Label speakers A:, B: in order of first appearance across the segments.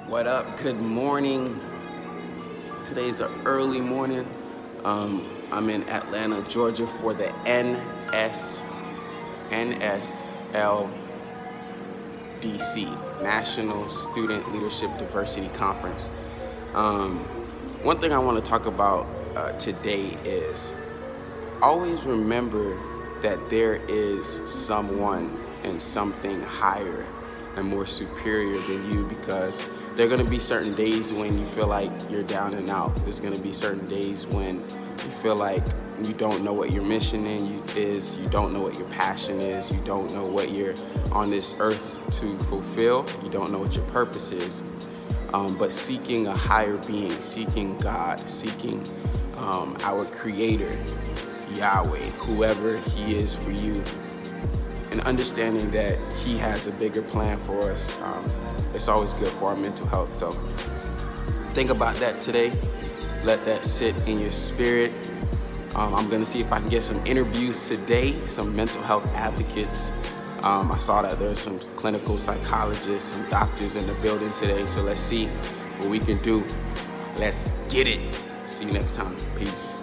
A: What up? Good morning. Today's an early morning. I'm in Atlanta, Georgia for the NSLDC, National Student Leadership Diversity Conference. One thing I want to talk about today is always remember that there is someone and something higher and more superior than you, because there are going to be certain days when you feel like you're down and out. There's going to be certain days when you feel like you don't know what your mission is, you don't know what your passion is, you don't know what you're on this earth to fulfill, you don't know what your purpose is. But seeking a higher being, seeking God, seeking our Creator, Yahweh, whoever He is for you, and understanding that He has a bigger plan for us, it's always good for our mental health. So think about that today. Let that sit in your spirit. I'm gonna see if I can get some interviews today, some mental health advocates. I saw that there's some clinical psychologists and doctors in the building today, so let's see what we can do. Let's get it. See you next time. Peace.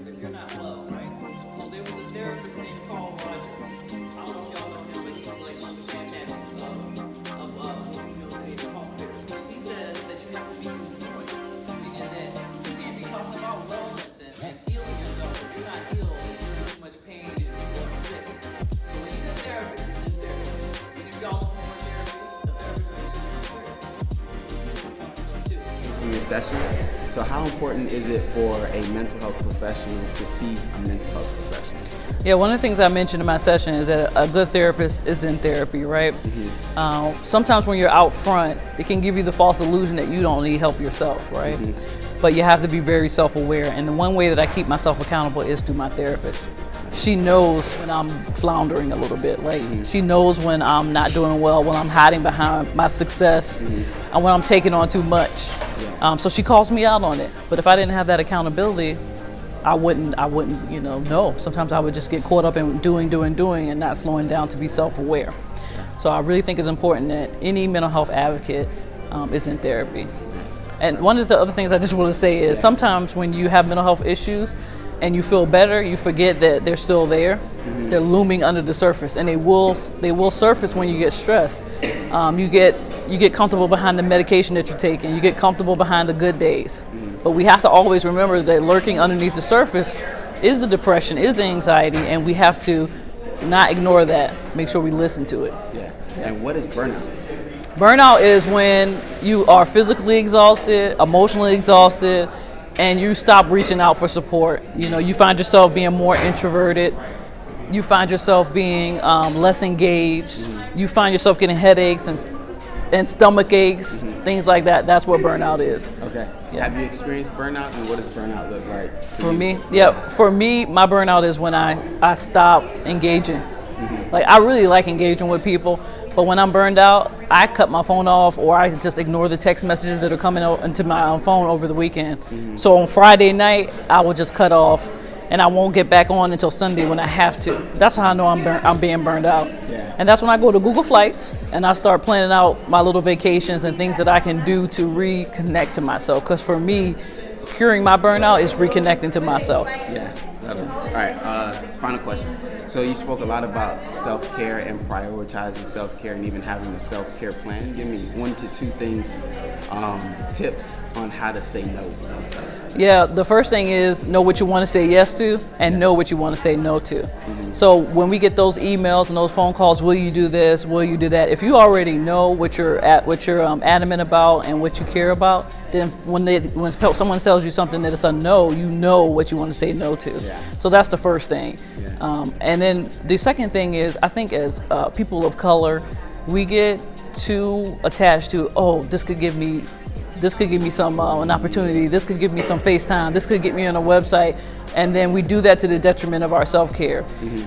B: If you're not loved, right? So there was a therapist named Carl Rogers. I don't know if y'all know him, but he's like on the fantastic stuff of what we know today, the talk therapy. He says that you have to be human, and that you can't be talking about wellness and healing yourself if you're not healed, and you're in too much pain and you're sick. So when he's a therapist, he's in therapy. And if y'all want more therapy, a therapist is
A: From your session. So how important is it for a mental health professional to see a mental health professional?
B: Yeah, one of the things I mentioned in my session is that a good therapist is in therapy, right? Mm-hmm. Sometimes when you're out front, it can give you the false illusion that you don't need help yourself, right? Mm-hmm. But you have to be very self-aware. And the one way that I keep myself accountable is through my therapist. She knows when I'm floundering a little bit. Like, she knows when I'm not doing well, when I'm hiding behind my success, and when I'm taking on too much. So she calls me out on it. But if I didn't have that accountability, I wouldn't, know. Sometimes I would just get caught up in doing, and not slowing down to be self-aware. So I really think it's important that any mental health advocate is in therapy. And one of the other things I just want to say is sometimes when you have mental health issues and you feel better, you forget that they're still there. Mm-hmm. They're looming under the surface, and they will surface when you get stressed. You get comfortable behind the medication that you're taking. You get comfortable behind the good days. Mm-hmm. But we have to always remember that lurking underneath the surface is the depression, is the anxiety, and we have to not ignore that. Make sure we listen to it.
A: Yeah. And what is burnout?
B: Burnout is when you are physically exhausted, emotionally exhausted, and you stop reaching out for support. You find yourself being more introverted. You find yourself being less engaged. You find yourself getting headaches and stomach aches, things like that. That's what burnout is.
A: Okay. Yeah. Have you experienced burnout, and what does burnout look like
B: for me? Yeah, for me, my burnout is when I stop engaging. Mm-hmm. Like, I really like engaging with people, but when I'm burned out, I cut my phone off, or I just ignore the text messages that are coming into my phone over the weekend. Mm-hmm. So on Friday night, I will just cut off, and I won't get back on until Sunday when I have to. That's how I know I'm being burned out. Yeah. And that's when I go to Google Flights and I start planning out my little vacations and things that I can do to reconnect to myself. Because for me, curing my burnout is reconnecting to myself.
A: Yeah, love it. All right, final question. So you spoke a lot about self-care and prioritizing self-care and even having a self-care plan. Give me 1 to 2 things, tips on how to say no.
B: Yeah, the first thing is know what you want to say yes to and know what you want to say no to. Mm-hmm. So when we get those emails and those phone calls, will you do this? Will you do that? If you already know what you're adamant about and what you care about, then when someone tells you something that is a no, you know what you want to say no to. Yeah. So that's the first thing. Yeah. And then the second thing is, I think as people of color, we get too attached to, this could give me This could give me some an opportunity. This could give me some FaceTime. This could get me on a website. And then we do that to the detriment of our self-care.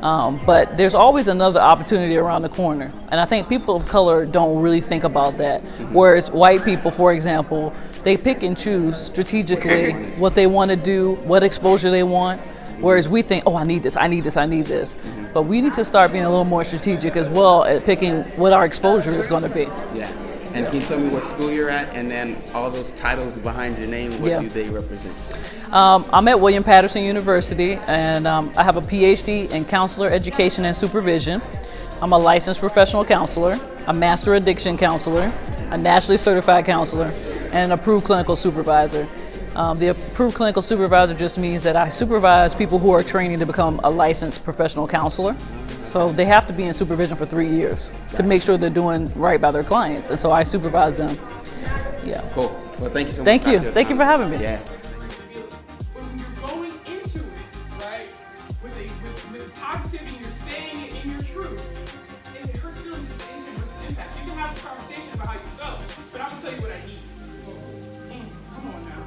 B: But there's always another opportunity around the corner. And I think people of color don't really think about that. Whereas white people, for example, they pick and choose strategically what they want to do, what exposure they want. Whereas we think, oh, I need this, I need this, I need this. But we need to start being a little more strategic as well at picking what our exposure is going to be.
A: Yeah. And can you tell me what school you're at, and then all those titles behind your name, what do they represent?
B: I'm at William Patterson University, and I have a PhD in counselor education and supervision. I'm a licensed professional counselor, a master addiction counselor, a nationally certified counselor, and an approved clinical supervisor. The approved clinical supervisor just means that I supervise people who are training to become a licensed professional counselor. So they have to be in supervision for 3 years to make sure they're doing right by their clients. And so I supervise them. Yeah.
A: Cool. Well, thank you so much.
B: Thank you. Thank you for having me.
A: Yeah.
C: When you're going into it, right, with positivity, you're saying it in your truth. If it hurts feelings, it's the intent versus impact. You can have a conversation about how you felt, but I'm gonna tell you what I need. Come on now.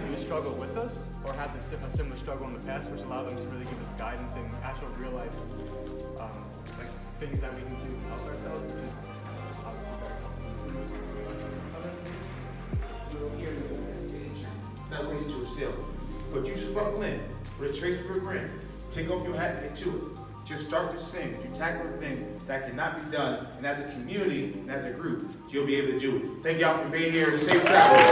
D: They struggle with us or had a similar struggle in the past, which allowed them to really give us guidance and actual real life like things that we can do to help ourselves, which is obviously very helpful.
E: Not ways to excel. But you just buckle in with a trace for a grin. Take off your hat and get to it. Just start to sing. You tackle a thing that cannot be done, and as a community and as a group, you'll be able to do it. Thank y'all for being here. Safe travels.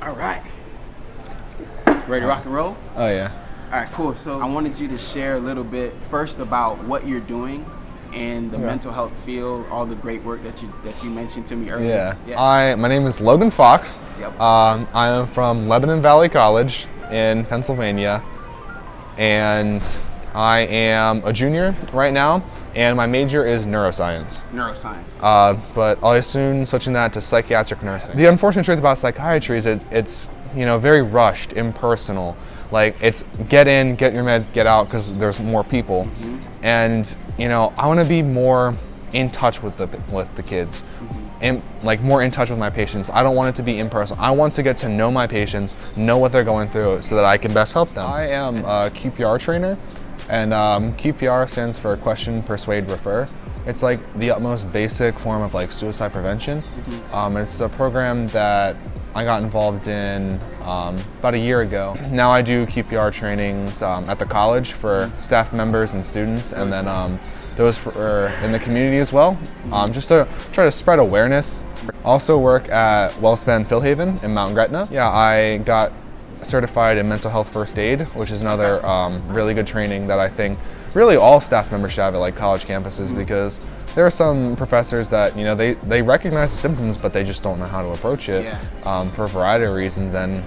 A: All right. Ready to rock and roll?
F: Oh yeah.
A: All right, cool. So I wanted you to share a little bit first about what you're doing in the mental health field, all the great work that you mentioned to me earlier.
F: My name is Logan Fox.
A: Yep.
F: I am from Lebanon Valley College in Pennsylvania, and I am a junior right now, and my major is neuroscience.
A: Neuroscience.
F: But I'll soon switching that to psychiatric nursing. The unfortunate truth about psychiatry is it's very rushed, impersonal. Like, it's get in, get your meds, get out, because there's more people. And I want to be more in touch with the kids, and like more in touch with my patients. I don't want it to be impersonal. I want to get to know my patients, know what they're going through, so that I can best help them. I am a QPR trainer, and QPR stands for Question, Persuade, Refer. It's like the utmost basic form of like suicide prevention. It's a program that I got involved in about a year ago. Now I do QPR trainings at the college for staff members and students, and then those for in the community as well, just to try to spread awareness. Also work at Wellspan Philhaven in Mount Gretna. Yeah, I got certified in mental health first aid, which is another really good training that I think really all staff members should have at like college campuses, because there are some professors that they recognize the symptoms, but they just don't know how to approach it for a variety of reasons. And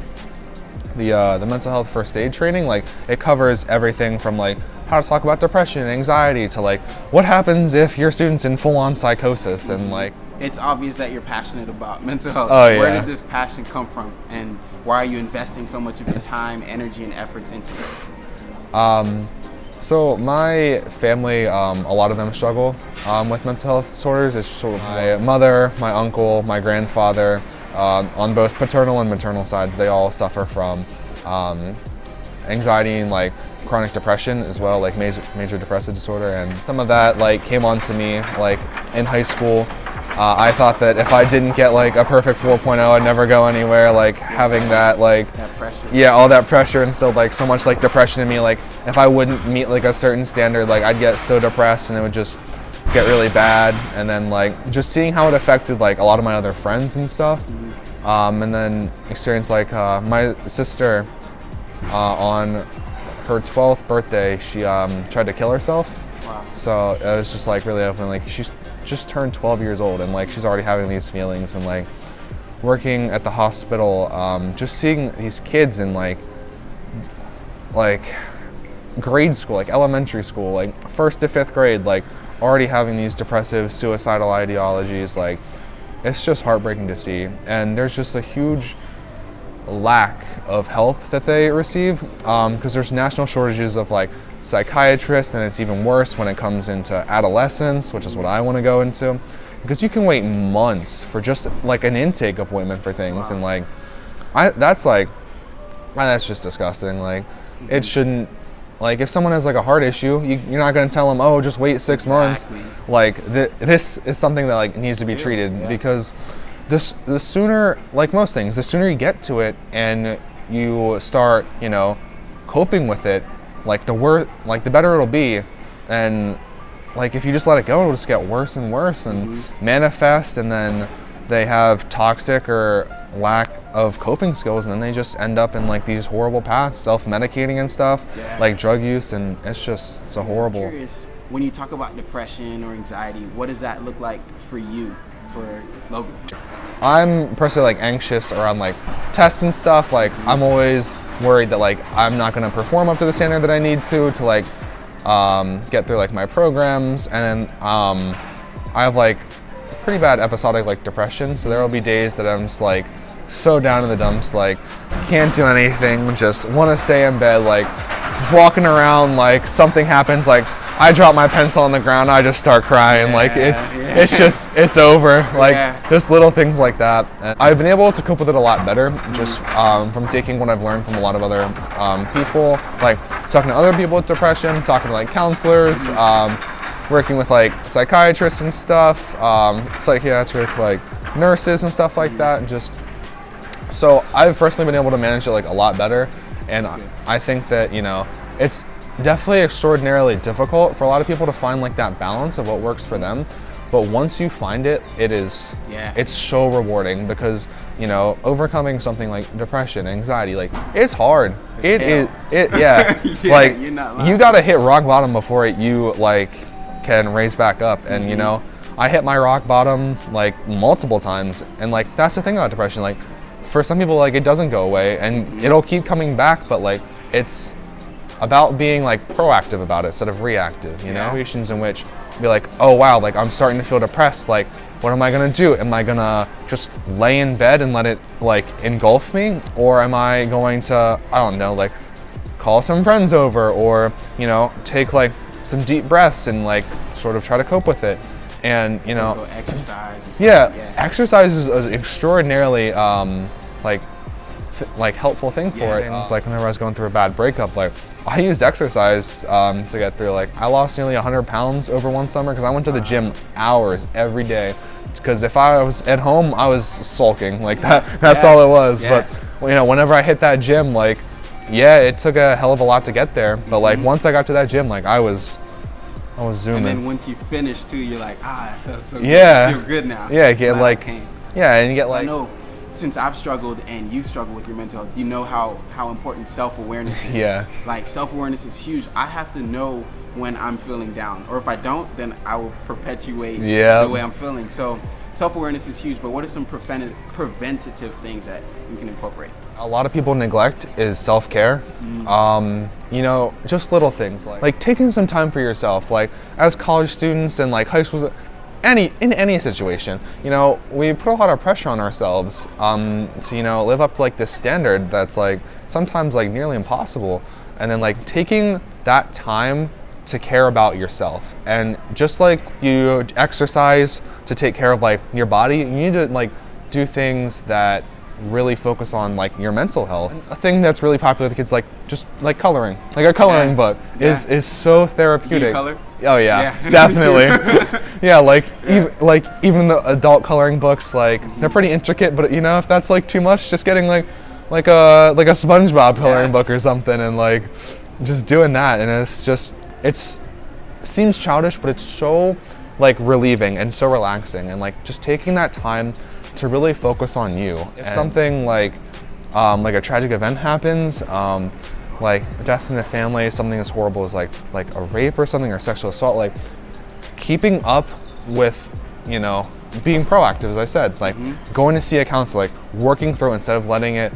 F: the mental health first aid training, like, it covers everything from like how to talk about depression and anxiety to like what happens if your student's in full-on psychosis. And like,
A: it's obvious that you're passionate about mental health.
F: Oh, yeah.
A: Where did this passion come from, and why are you investing so much of your time, energy, and efforts into this?
F: So my family, a lot of them struggle with mental health disorders. It's sort of my mother, my uncle, my grandfather, on both paternal and maternal sides. They all suffer from anxiety and like chronic depression as well, like major depressive disorder. And some of that like came on to me like in high school. I thought that if I didn't get like a perfect 4.0, I'd never go anywhere. Like having that like
A: pressure.
F: Yeah, all that pressure instilled like so much like depression in me. Like if I wouldn't meet like a certain standard, like I'd get so depressed and it would just get really bad. And then like just seeing how it affected like a lot of my other friends and stuff. And then experienced like my sister on her 12th birthday, she tried to kill herself.
A: Wow.
F: So it was just like really open. Like she's just turned 12 years old, and like she's already having these feelings. And like working at the hospital, just seeing these kids in like grade school, like elementary school, like 1st to 5th grade, like already having these depressive, suicidal ideologies. Like, it's just heartbreaking to see. And there's just a huge lack of help that they receive, because there's national shortages of like psychiatrists, and it's even worse when it comes into adolescence, which is what I want to go into, because you can wait months for just like an intake appointment for things. And like that's just disgusting. Like it shouldn't, like if someone has like a heart issue, you're not going to tell them, oh, just wait 6 months. Like this is something that like needs to be treated, because the sooner, like most things, the sooner you get to it and you start, coping with it, like the better it'll be. And like if you just let it go, it'll just get worse and worse and manifest, and then they have toxic or lack of coping skills, and then they just end up in like these horrible paths, self-medicating and stuff, like drug use, and it's a horrible.
A: I'm curious, when you talk about depression or anxiety, what does that look like for you, for Logan?
F: I'm personally like anxious around like tests and stuff. Like I'm always worried that like I'm not going to perform up to the standard that I need to like get through like my programs. And then I have like pretty bad episodic like depression, so there will be days that I'm just like so down in the dumps, like can't do anything, just want to stay in bed, like just walking around, like something happens, like I drop my pencil on the ground, I just start crying, like it's over, like just little things like that. And I've been able to cope with it a lot better, just from taking what I've learned from a lot of other people, like talking to other people with depression, talking to like counselors, working with like psychiatrists and stuff, psychiatric like nurses and stuff like that, and just so I've personally been able to manage it like a lot better. And I think that it's definitely extraordinarily difficult for a lot of people to find like that balance of what works for them, but once you find it, it's so rewarding, because overcoming something like depression, anxiety, like it's hard. Like you gotta hit rock bottom before you like can raise back up. And I hit my rock bottom like multiple times, and like that's the thing about depression, like for some people like it doesn't go away and it'll keep coming back, but like it's about being like proactive about it instead of reactive, situations in which be like, oh wow, like I'm starting to feel depressed, like what am I gonna do? Am I gonna just lay in bed and let it like engulf me, or am I going to, I don't know, like call some friends over, or take like some deep breaths and like sort of try to cope with it? And
A: Go exercise.
F: Exercise is an extraordinarily like helpful thing for it. It's like whenever I was going through a bad breakup, like I used exercise to get through. Like I lost nearly 100 pounds over one summer because I went to the gym hours every day. Because if I was at home, I was sulking. Like that's all it was. But whenever I hit that gym, like it took a hell of a lot to get there. But like once I got to that gym, like I was zooming.
A: And then once you finish too, you're like, I feel so good.
F: Yeah.
A: I feel good now.
F: Yeah, you get like, and you get like.
A: I know, since I've struggled and you've struggled with your mental health, you know how important self-awareness is.
F: Yeah.
A: Like self-awareness is huge. I have to know when I'm feeling down, or if I don't, then I will perpetuate the way I'm feeling. So self-awareness is huge, but what are some preventative things that we can incorporate?
F: A lot of people neglect is self-care. Just little things like taking some time for yourself, like as college students and like high school, in any situation, we put a lot of pressure on ourselves to live up to like this standard that's like sometimes like nearly impossible. And then like taking that time to care about yourself, and just like you exercise to take care of like your body, you need to like do things that really focus on like your mental health. A thing that's really popular with kids, like just like coloring, like a coloring book is so therapeutic.
A: Do you color?
F: Oh yeah. Definitely. Even the adult coloring books, like they're pretty intricate, but if that's like too much, just getting like a SpongeBob coloring book or something, and like just doing that, and it seems childish, but it's so like relieving and so relaxing, and like just taking that time to really focus on you. If something like a tragic event happens, like death in the family, something as horrible as like a rape or something, or sexual assault, like keeping up with, being proactive, as I said, like going to see a counselor, like working through instead of letting it,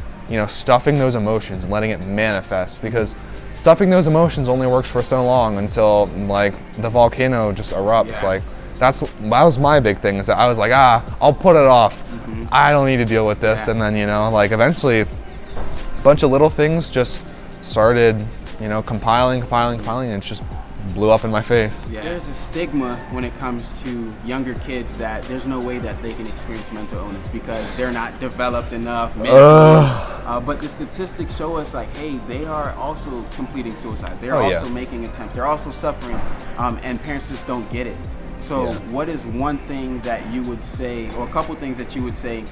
F: stuffing those emotions and letting it manifest, because stuffing those emotions only works for so long until like the volcano just erupts. Like that was my big thing, is that I was like, I'll put it off. I don't need to deal with this. And then, like eventually a bunch of little things just started, you know, compiling, and it just blew up in my face.
A: Yeah. There's a stigma when it comes to younger kids that there's no way that they can experience mental illness because they're not developed enough mentally. But the statistics show us like, hey, they are also completing suicide. They're also making attempts. They're also suffering, and parents just don't get it. So what is one thing that you would say, or a couple things that you would say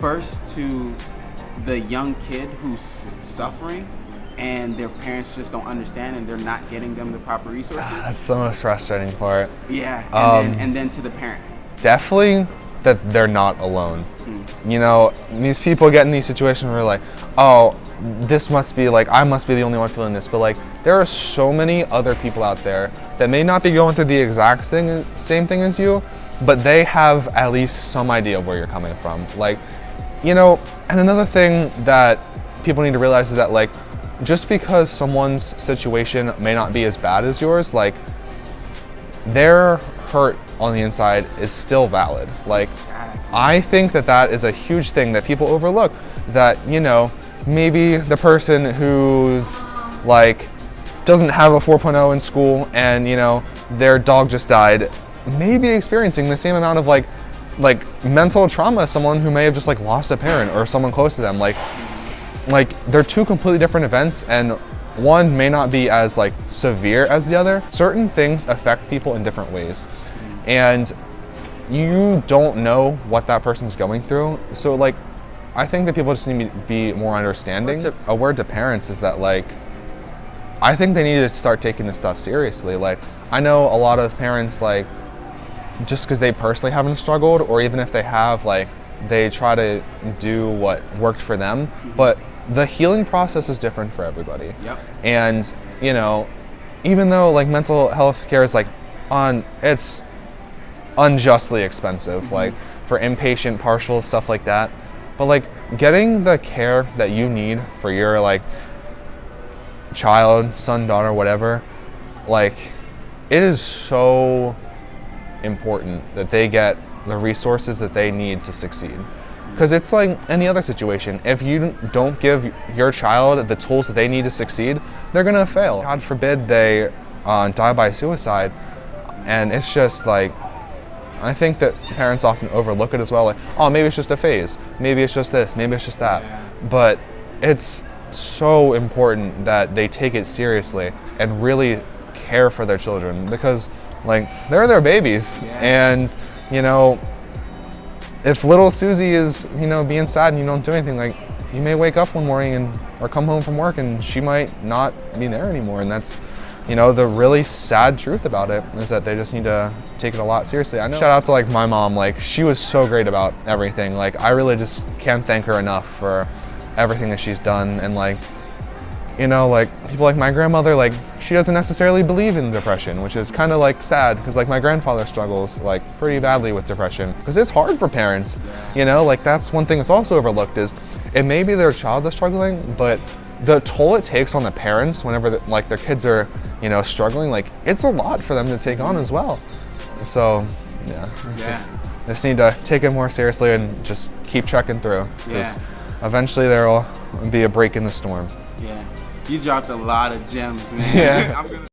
A: first to the young kid who's suffering and their parents just don't understand and they're not getting them the proper resources?
F: That's the most frustrating part.
A: Yeah, and then to the parent.
F: Definitely that they're not alone. You know, these people get in these situations where like, oh, this must be like, I must be the only one feeling this, but like, there are so many other people out there that may not be going through the exact same thing as you, but they have at least some idea of where you're coming from. Like, you know, and another thing that people need to realize is that like, just because someone's situation may not be as bad as yours, like their hurt on the inside is still valid. Like, I think that that is a huge thing that people overlook, that, you know, maybe the person who's like doesn't have a 4.0 in school and, you know, their dog just died, may be experiencing the same amount of like mental trauma as someone who may have just like lost a parent or someone close to them. Like they're two completely different events, and one may not be as like severe as the other. Certain things affect people in different ways, and you don't know what that person's going through. So like, I think that people just need to be more understanding. A word to parents is that like, I think they need to start taking this stuff seriously. Like, I know a lot of parents, like, just because they personally haven't struggled, or even if they have, like, they try to do what worked for them, but the healing process is different for everybody.
A: Yep.
F: And, you know, even though like mental health care is like it's unjustly expensive, like for inpatient, partial, stuff like that, but like getting the care that you need for your like child, son, daughter, whatever, like it is so important that they get the resources that they need to succeed. Because it's like any other situation. If you don't give your child the tools that they need to succeed, they're gonna fail. God forbid they die by suicide. And it's just like, I think that parents often overlook it as well. Like, oh, maybe it's just a phase. Maybe it's just this, maybe it's just that. But it's so important that they take it seriously and really care for their children, because like, they're their babies. And, you know, if little Susie is, you know, being sad and you don't do anything, like, you may wake up one morning or come home from work and she might not be there anymore. And that's, you know, the really sad truth about it is that they just need to take it a lot seriously. I know. Shout out to like my mom, like she was so great about everything. Like I really just can't thank her enough for everything that she's done. And like, you know, like people like my grandmother, like she doesn't necessarily believe in depression, which is kind of like sad, because like my grandfather struggles like pretty badly with depression, because it's hard for parents, you know, like that's one thing that's also overlooked, is it may be their child that's struggling, but the toll it takes on the parents whenever like their kids are, you know, struggling, like it's a lot for them to take on as well. So yeah, just need to take it more seriously and just keep trekking through, because eventually there will be a break in the storm.
A: Yeah. You dropped a lot of gems, man.
F: Yeah.